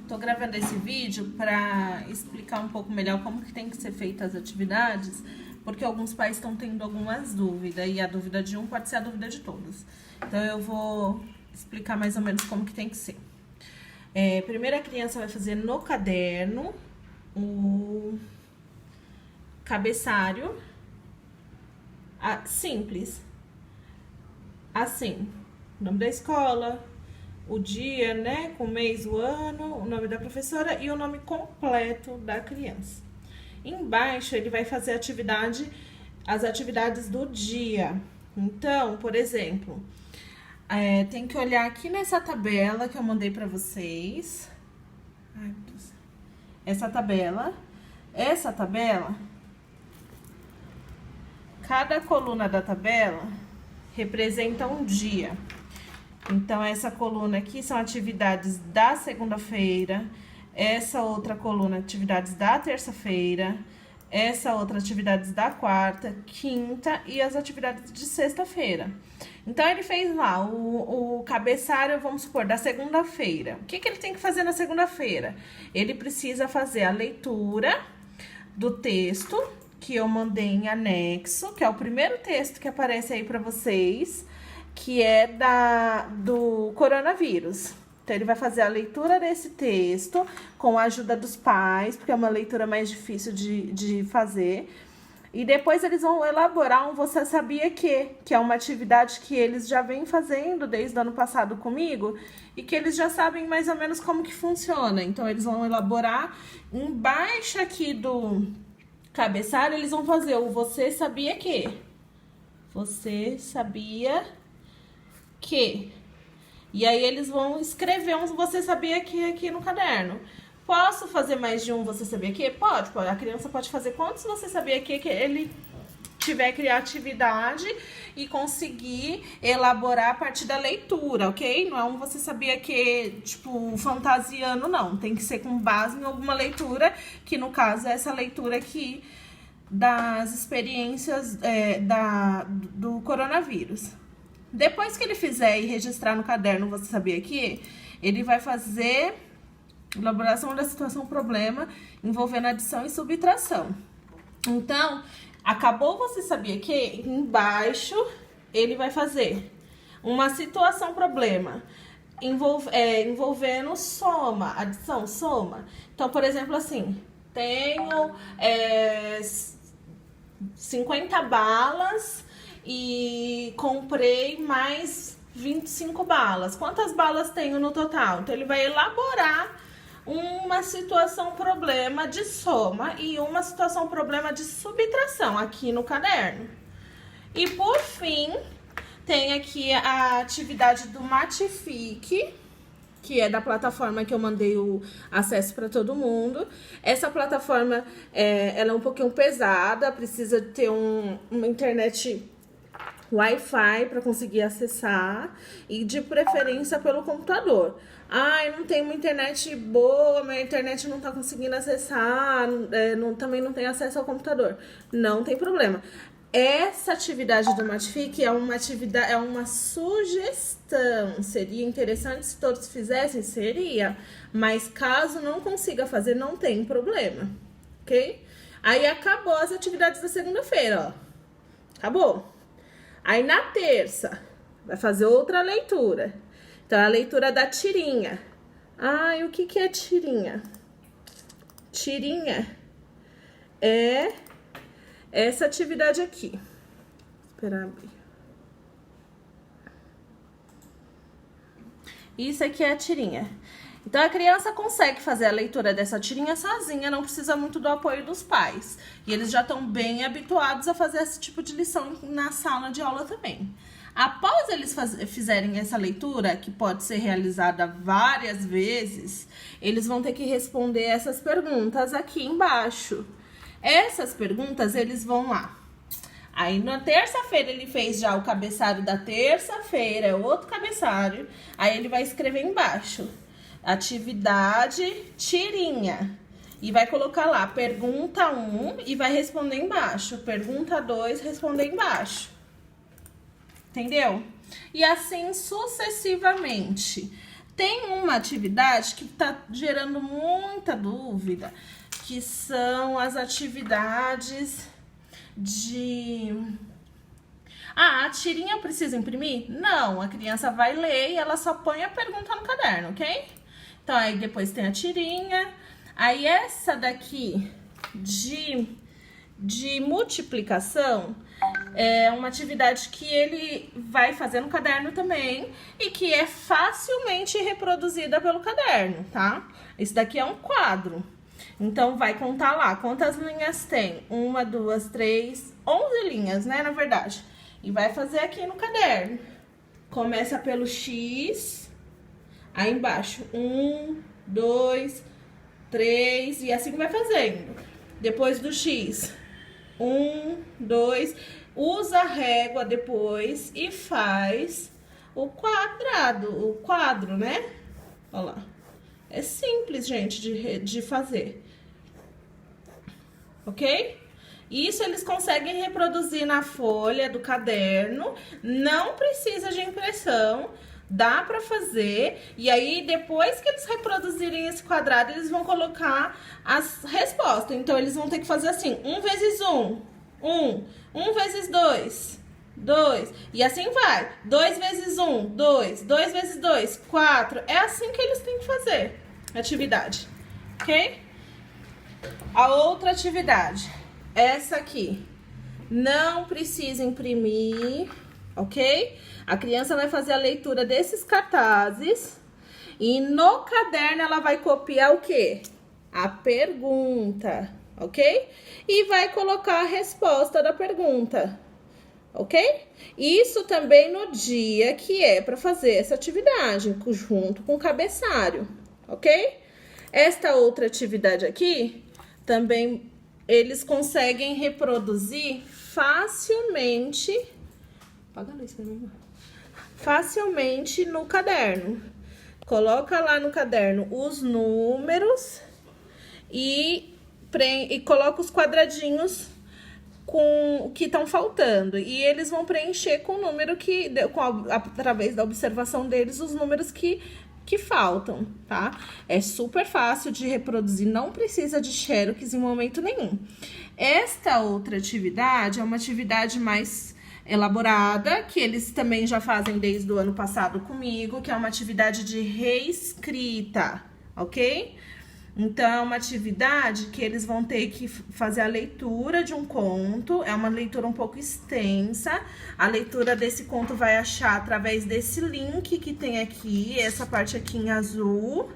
Tô gravando esse vídeo para explicar um pouco melhor como que tem que ser feitas as atividades, porque alguns pais estão tendo algumas dúvidas, e a dúvida de um pode ser a dúvida de todos. Então, eu vou explicar mais ou menos como que tem que ser. Primeiro, a criança vai fazer no caderno o cabeçário simples. Assim, o nome da escola, o dia, né, com o mês, o ano, o nome da professora e o nome completo da criança. Embaixo, ele vai fazer as atividades do dia. Então, por exemplo, tem que olhar aqui nessa tabela que eu mandei pra vocês. Ai, meu Deus. Essa tabela, cada coluna da tabela representa um dia. Então, essa coluna aqui são atividades da segunda-feira, essa outra coluna, atividades da terça-feira, essa outra, atividades da quarta, quinta e as atividades de sexta-feira. Então, ele fez lá o cabeçário, vamos supor, da segunda-feira. O que ele tem que fazer na segunda-feira? Ele precisa fazer a leitura do texto que eu mandei em anexo, que é o primeiro texto que aparece aí para vocês, que é do coronavírus. Então, ele vai fazer a leitura desse texto com a ajuda dos pais, porque é uma leitura mais difícil de fazer. E depois eles vão elaborar um Você Sabia que é uma atividade que eles já vêm fazendo desde o ano passado comigo e que eles já sabem mais ou menos como que funciona. Então, eles vão elaborar embaixo aqui do cabeçalho, eles vão fazer o Você Sabia que. Você sabia que. E aí, eles vão escrever um Você Sabia que aqui no caderno. Posso fazer mais de um Você Sabia que? Pode. A criança pode fazer quantos Você Sabia que ele tiver criatividade e conseguir elaborar a partir da leitura, ok? Não é um Você Sabia que, tipo, fantasiano, não. Tem que ser com base em alguma leitura, que no caso é essa leitura aqui das experiências do coronavírus. Depois que ele fizer e registrar no caderno Você Sabia que, ele vai fazer elaboração da situação problema envolvendo adição e subtração. Então, acabou Você Sabia que, embaixo ele vai fazer uma situação problema envolvendo soma, adição, soma. Então, por exemplo, assim, tenho 50 balas e comprei mais 25 balas. Quantas balas tenho no total? Então, ele vai elaborar uma situação problema de soma e uma situação problema de subtração aqui no caderno. E por fim, tem aqui a atividade do Matifique, que é da plataforma que eu mandei o acesso para todo mundo. Essa plataforma, ela é um pouquinho pesada, precisa ter uma internet Wi-Fi para conseguir acessar e de preferência pelo computador. Eu não tenho uma internet boa, minha internet não tá conseguindo acessar, também não tem acesso ao computador. Não tem problema. Essa atividade do Matifique é uma sugestão. Seria interessante se todos fizessem? Seria. Mas caso não consiga fazer, não tem problema. Ok? Aí acabou as atividades da segunda-feira, ó. Acabou. Aí na terça, vai fazer outra leitura. Então, a leitura da tirinha. E o que é tirinha? Tirinha é essa atividade aqui. Esperar abrir. Isso aqui é a tirinha. Então, a criança consegue fazer a leitura dessa tirinha sozinha, não precisa muito do apoio dos pais. E eles já estão bem habituados a fazer esse tipo de lição na sala de aula também. Após eles fizerem essa leitura, que pode ser realizada várias vezes, eles vão ter que responder essas perguntas aqui embaixo. Essas perguntas, eles vão lá. Aí, na terça-feira, ele fez já o cabeçário da terça-feira, é outro cabeçário. Aí, ele vai escrever embaixo. Atividade tirinha. E vai colocar lá, pergunta 1 e vai responder embaixo. Pergunta 2, responder embaixo. Entendeu? E assim sucessivamente. Tem uma atividade que tá gerando muita dúvida, que são as atividades de... Ah, a tirinha precisa imprimir? Não, a criança vai ler e ela só põe a pergunta no caderno, ok? Então, aí depois tem a tirinha. Aí essa daqui de multiplicação é uma atividade que ele vai fazer no caderno também e que é facilmente reproduzida pelo caderno, tá? Esse daqui é um quadro. Então, vai contar lá quantas linhas tem. 1, 2, 3, 11 linhas, né, na verdade. E vai fazer aqui no caderno. Começa pelo X, aí embaixo 1, 2, 3 e assim vai fazendo. Depois do X, 1, 2, usa a régua depois e faz o quadro, né? Olha lá. É simples, gente, de fazer. Ok? Isso eles conseguem reproduzir na folha do caderno, não precisa de impressão, dá pra fazer. E aí, depois que eles reproduzirem esse quadrado, eles vão colocar as respostas. Então, eles vão ter que fazer assim, 1 vezes 1, 1, 1 vezes 2, 2, e assim vai. 2 vezes 1, 2, 2 vezes 2, 4. É assim que eles têm que fazer a atividade, ok? A outra atividade, essa aqui, não precisa imprimir, ok? A criança vai fazer a leitura desses cartazes e no caderno ela vai copiar o quê? A pergunta, ok? E vai colocar a resposta da pergunta, ok? Isso também no dia que é para fazer essa atividade, junto com o cabeçalho, ok? Esta outra atividade aqui, também eles conseguem reproduzir facilmente... Apaga a luz pra mim. Facilmente no caderno. Coloca lá no caderno os números e coloca os quadradinhos com que estão faltando. E eles vão preencher com o número que, através da observação deles, os números que faltam, tá? É super fácil de reproduzir, não precisa de xerox em momento nenhum. Esta outra atividade é uma atividade mais elaborada, que eles também já fazem desde o ano passado comigo, que é uma atividade de reescrita, ok? Então, é uma atividade que eles vão ter que fazer a leitura de um conto, é uma leitura um pouco extensa. A leitura desse conto vai achar através desse link que tem aqui, essa parte aqui em azul,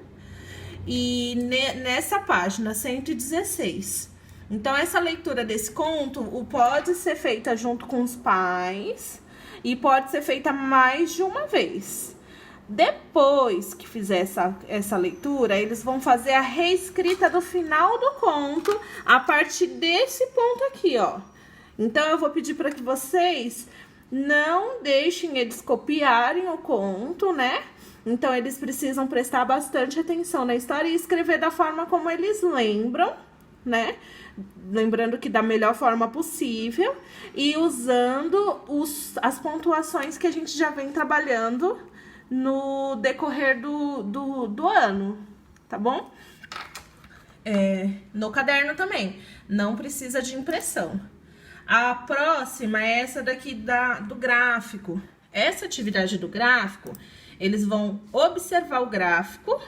e nessa página 116. Então, essa leitura desse conto pode ser feita junto com os pais e pode ser feita mais de uma vez. Depois que fizer essa leitura, eles vão fazer a reescrita do final do conto a partir desse ponto aqui, ó. Então, eu vou pedir para que vocês não deixem eles copiarem o conto, né? Então, eles precisam prestar bastante atenção na história e escrever da forma como eles lembram, né? Lembrando que da melhor forma possível e usando as pontuações que a gente já vem trabalhando no decorrer do ano, tá bom? No caderno também, não precisa de impressão. A próxima é essa daqui do gráfico. Essa atividade do gráfico, eles vão observar o gráfico,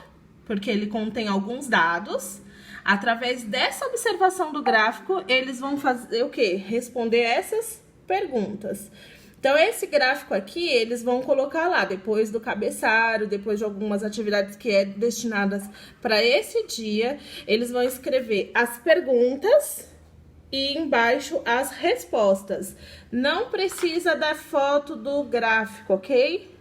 porque ele contém alguns dados. Através dessa observação do gráfico, eles vão fazer o quê? Responder essas perguntas. Então, esse gráfico aqui, eles vão colocar lá, depois do cabeçalho, depois de algumas atividades que é destinadas para esse dia, eles vão escrever as perguntas e embaixo as respostas. Não precisa da foto do gráfico, ok?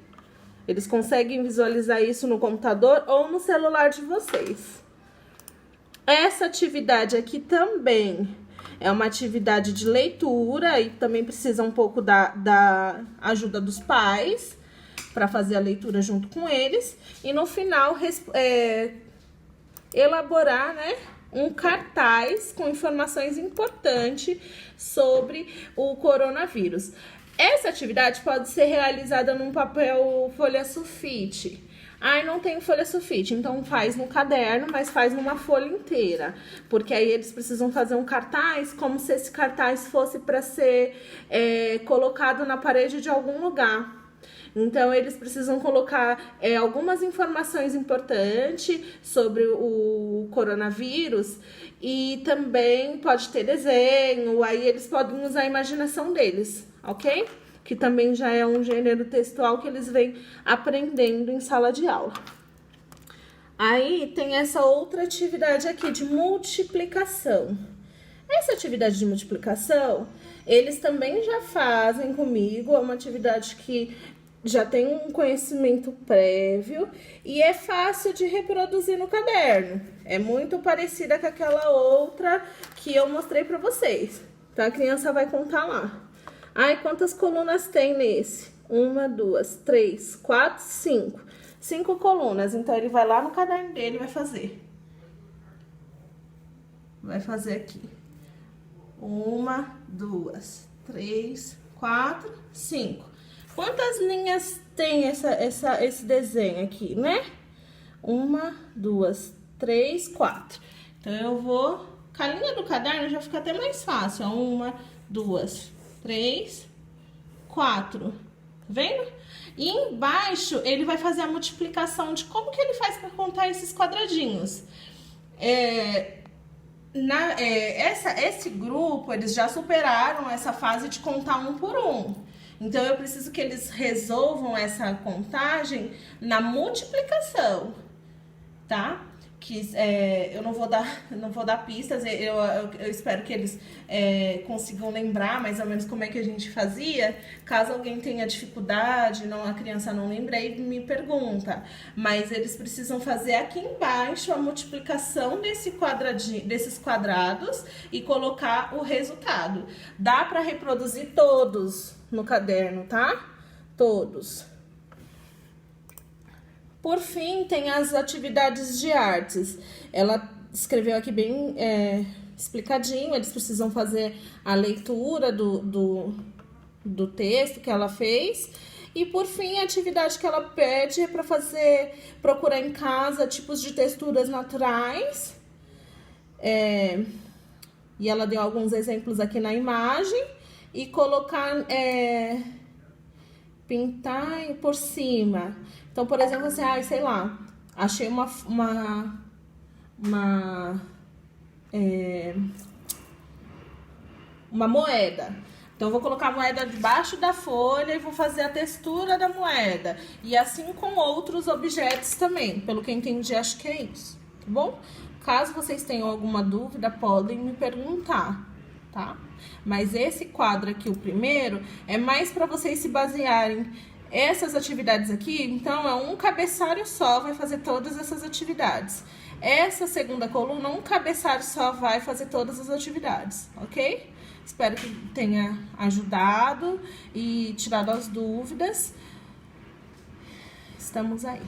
Eles conseguem visualizar isso no computador ou no celular de vocês. Essa atividade aqui também é uma atividade de leitura e também precisa um pouco da ajuda dos pais para fazer a leitura junto com eles. E no final, elaborar, né, um cartaz com informações importantes sobre o coronavírus. Essa atividade pode ser realizada num papel folha sulfite. Ai, não tem folha sulfite, então faz no caderno, mas faz numa folha inteira. Porque aí eles precisam fazer um cartaz, como se esse cartaz fosse para ser colocado na parede de algum lugar. Então, eles precisam colocar algumas informações importantes sobre o coronavírus e também pode ter desenho, aí eles podem usar a imaginação deles, ok? Que também já é um gênero textual que eles vêm aprendendo em sala de aula. Aí tem essa outra atividade aqui de multiplicação. Essa atividade de multiplicação, eles também já fazem comigo, é uma atividade que já tem um conhecimento prévio e é fácil de reproduzir no caderno. É muito parecida com aquela outra que eu mostrei para vocês. Então, a criança vai contar lá. Ai, quantas colunas tem nesse? 1, 2, 3, 4, 5. 5 colunas. Então, ele vai lá no caderno dele e vai fazer. Vai fazer aqui. 1, 2, 3, 4, 5. Quantas linhas tem esse desenho aqui, né? 1, 2, 3, 4. Então, eu vou... Com a linha do caderno já fica até mais fácil. 1, 2, 3, 4. Tá vendo? E embaixo, ele vai fazer a multiplicação de como que ele faz para contar esses quadradinhos. Esse grupo, eles já superaram essa fase de contar um por um. Então, eu preciso que eles resolvam essa contagem na multiplicação, tá? Que eu não vou dar pistas, eu espero que eles consigam lembrar mais ou menos como é que a gente fazia. Caso alguém tenha dificuldade, a criança não lembre, me pergunta. Mas eles precisam fazer aqui embaixo a multiplicação desses quadrados e colocar o resultado. Dá para reproduzir todos no caderno, tá? Todos. Por fim, tem as atividades de artes. Ela escreveu aqui bem explicadinho, eles precisam fazer a leitura do texto que ela fez. E por fim, a atividade que ela pede é para procurar em casa tipos de texturas naturais. E ela deu alguns exemplos aqui na imagem. E colocar, pintar por cima. Então, por exemplo, assim, sei lá, achei uma moeda. Então, eu vou colocar a moeda debaixo da folha e vou fazer a textura da moeda. E assim com outros objetos também. Pelo que eu entendi, acho que é isso, tá bom? Caso vocês tenham alguma dúvida, podem me perguntar, tá? Mas esse quadro aqui, o primeiro, é mais para vocês se basearem. Essas atividades aqui, então, é um cabeçalho só, vai fazer todas essas atividades. Essa segunda coluna, um cabeçalho só vai fazer todas as atividades, ok? Espero que tenha ajudado e tirado as dúvidas. Estamos aí.